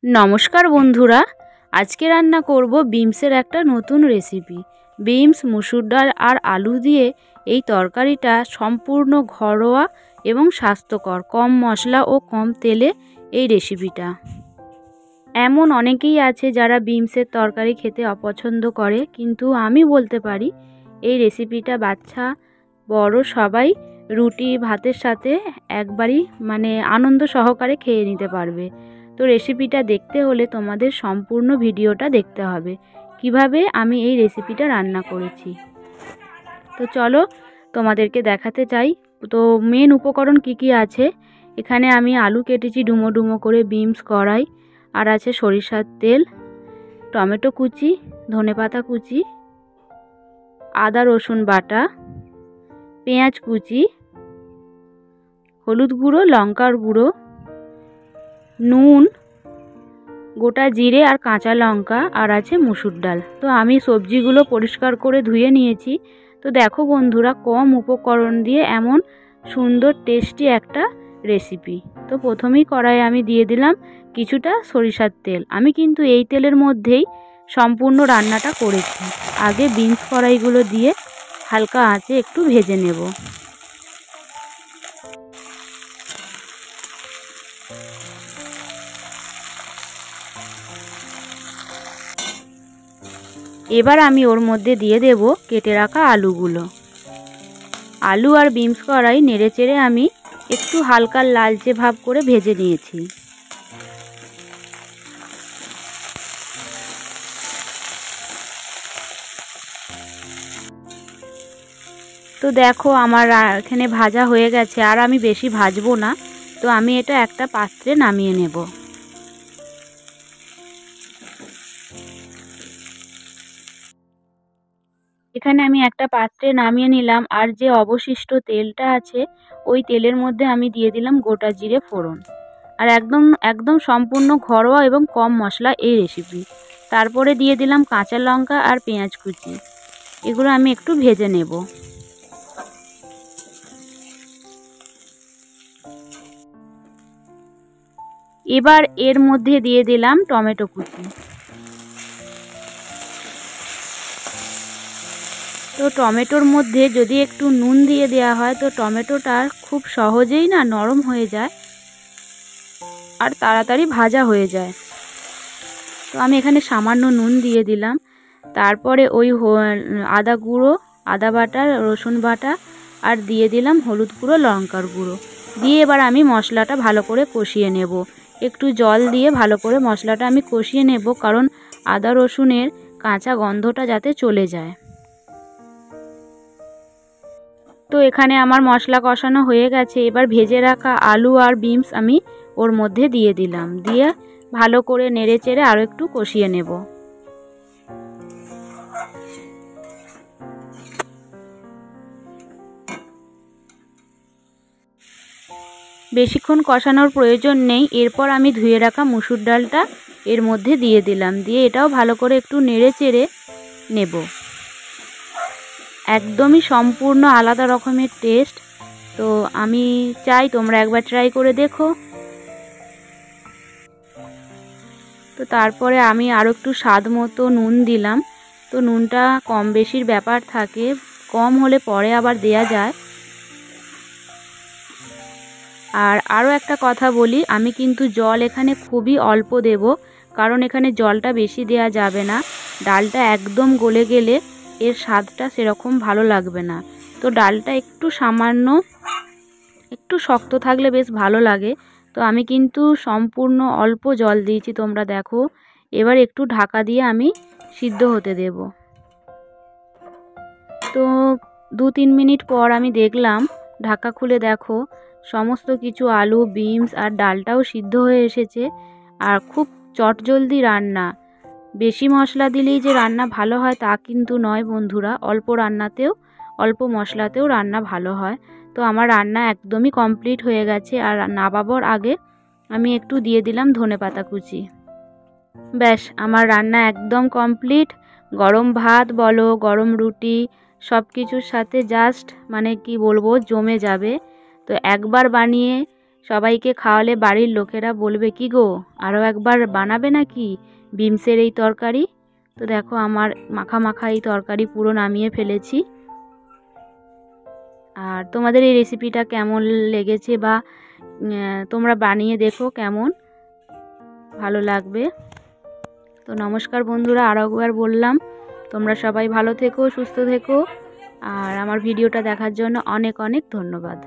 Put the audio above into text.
নমস্কার বন্ধুরা, আজকে রান্না করব বিমসের একটা নতুন রেসিপি। বিমস, মুসুর ডাল আর আলু দিয়ে এই তরকারিটা সম্পূর্ণ ঘরোয়া এবং স্বাস্থ্যকর, কম মশলা ও কম তেলে এই রেসিপিটা। এমন অনেকেই আছে যারা বিমসের তরকারি খেতে অপছন্দ করে, কিন্তু আমি বলতে পারি এই রেসিপিটা বাচ্চা বড় সবাই রুটি ভাতের সাথে একবারই আনন্দ সহকারে খেয়ে নিতে পারবে। তো রেসিপিটা দেখতে হলে তোমাদের সম্পূর্ণ ভিডিওটা দেখতে হবে, কিভাবে আমি এই রেসিপিটা রান্না করেছি। তো চলো তোমাদেরকে দেখাতে চাই। তো মেন উপকরণ কি কি আছে, এখানে আমি আলু কেটেছি ডুমো ডুমো করে, বিমস কড়াই, আর আছে সরিষার তেল, টমেটো কুচি, ধনেপাতা কুচি, আদা রসুন বাটা, পেঁয়াজ কুচি, হলুদ গুঁড়ো, লঙ্কার গুঁড়ো, নুন, গোটা জিরে আর কাঁচা লঙ্কা, আর আছে মুসুর ডাল। তো আমি সবজিগুলো পরিষ্কার করে ধুয়ে নিয়েছি। তো দেখো বন্ধুরা, কম উপকরণ দিয়ে এমন সুন্দর টেস্টি একটা রেসিপি। তো প্রথমেই কড়াইয়ে আমি দিয়ে দিলাম কিছুটা সরিষার তেল। আমি কিন্তু এই তেলের মধ্যেই সম্পূর্ণ রান্নাটা করেছি। আগে বিনস কড়াইগুলো দিয়ে হালকা আঁচে একটু ভেজে নেব। এবার আমি ওর মধ্যে দিয়ে দেব কেটে রাখা আলুগুলো। আলু আর বিনস কড়াই নেড়ে চেড়ে আমি একটু হালকা লালচে ভাব করে ভেজে নিয়েছি। তো দেখো আমার এখানে ভাজা হয়ে গেছে, আর আমি বেশি ভাজবো না। তো আমি এটা একটা পাত্রে নামিয়ে নেব। এখানে আমি একটা পাত্রে নামিয়ে নিলাম, আর যে অবশিষ্ট তেলটা আছে ওই তেলের মধ্যে আমি দিয়ে দিলাম গোটা জিরে ফোড়ন। আর একদম একদম সম্পূর্ণ ঘরোয়া এবং কম মশলা এই রেসিপি। তারপরে দিয়ে দিলাম কাঁচা লঙ্কা আর পেঁয়াজ কুচি। এগুলো আমি একটু ভেজে নেব। এবার এর মধ্যে দিয়ে দিলাম টমেটো কুচি। তো টমেটোর মধ্যে যদি একটু নুন দিয়ে দেওয়া হয় তো টমেটোটা খুব সহজেই নরম হয়ে যায় আর তাড়াতাড়ি ভাজা হয়ে যায়। তো আমি এখানে সামান্য নুন দিয়ে দিলাম। তারপরে ওই আদা গুঁড়ো, আদা বাটা, রসুন বাটা, আর দিয়ে দিলাম হলুদ গুঁড়ো, লঙ্কার গুঁড়ো দিয়ে এবার আমি মশলাটা ভালো করে কষিয়ে নেব। একটু জল দিয়ে ভালো করে মশলাটা আমি কষিয়ে নেব, কারণ আদা রসুনের কাঁচা গন্ধটা যাতে চলে যায়। তো এখানে আমার মশলা কষানো হয়ে গেছে। এবার ভেজে রাখা আলু আর বিনস আমি ওর মধ্যে দিয়ে দিলাম, দিয়ে ভালো করে নেড়ে চেড়ে আরও একটু কষিয়ে নেব। বেশিক্ষণ কষানোর প্রয়োজন নেই। এরপর আমি ধুয়ে রাখা মুসুর ডালটা এর মধ্যে দিয়ে দিলাম, দিয়ে এটাও ভালো করে একটু নেড়ে চেড়ে নেব। একদমই সম্পূর্ণ আলাদা রকমের টেস্ট। তো আমি চাই তোমরা একবার ট্রাই করে দেখো। তো তারপরে আমি আরও একটু স্বাদ মতো নুন দিলাম। তো নুনটা কম বেশির ব্যাপার থাকে, কম হলে পরে আবার দেয়া যায়। আর আরও একটা কথা বলি, আমি কিন্তু জল এখানে খুবই অল্প দেব, কারণ এখানে জলটা বেশি দেয়া যাবে না। ডালটা একদম গলে গেলে এর স্বাদটা সেরকম ভালো লাগবে না। তো ডালটা একটু সামান্য একটু শক্ত থাকলে বেশ ভালো লাগে। তো আমি কিন্তু সম্পূর্ণ অল্প জল দিয়েছি, তোমরা দেখো। এবার একটু ঢাকা দিয়ে আমি সিদ্ধ হতে দেব। তো 2-3 মিনিট পর আমি দেখলাম, ঢাকা খুলে দেখো সমস্ত কিছু আলু, বিনস আর ডালটাও সিদ্ধ হয়ে এসেছে। আর খুব চটজলদি রান্না। বেশি মশলা দিলেই যে রান্না ভালো হয় তা কিন্তু নয় বন্ধুরা, অল্প রান্নাতেও, অল্প মশলাতেও রান্না ভালো হয়। তো আমার রান্না একদমই কমপ্লিট হয়ে গেছে। আর নামাবার আগে আমি একটু দিয়ে দিলাম ধনেপাতা কুচি। ব্যাস, আমার রান্না একদম কমপ্লিট। গরম ভাত বলো, গরম রুটি, সব কিছুর সাথে জাস্ট কি বলবো, জমে যাবে। তো একবার বানিয়ে সবাইকে খাওয়ালে বাড়ির লোকেরা বলবে কি গো আরও একবার বানাবে নাকি বিমসের এই তরকারি। তো দেখো আমার মাখা মাখা এই তরকারি পুরো নামিয়ে ফেলেছি। আর তোমাদের এই রেসিপিটা কেমন লেগেছে বা তোমরা বানিয়ে দেখো কেমন ভালো লাগবে। তো নমস্কার বন্ধুরা, আরও একবার বললাম তোমরা সবাই ভালো থেকো, সুস্থ থেকো, আর আমার ভিডিওটা দেখার জন্য অনেক অনেক ধন্যবাদ।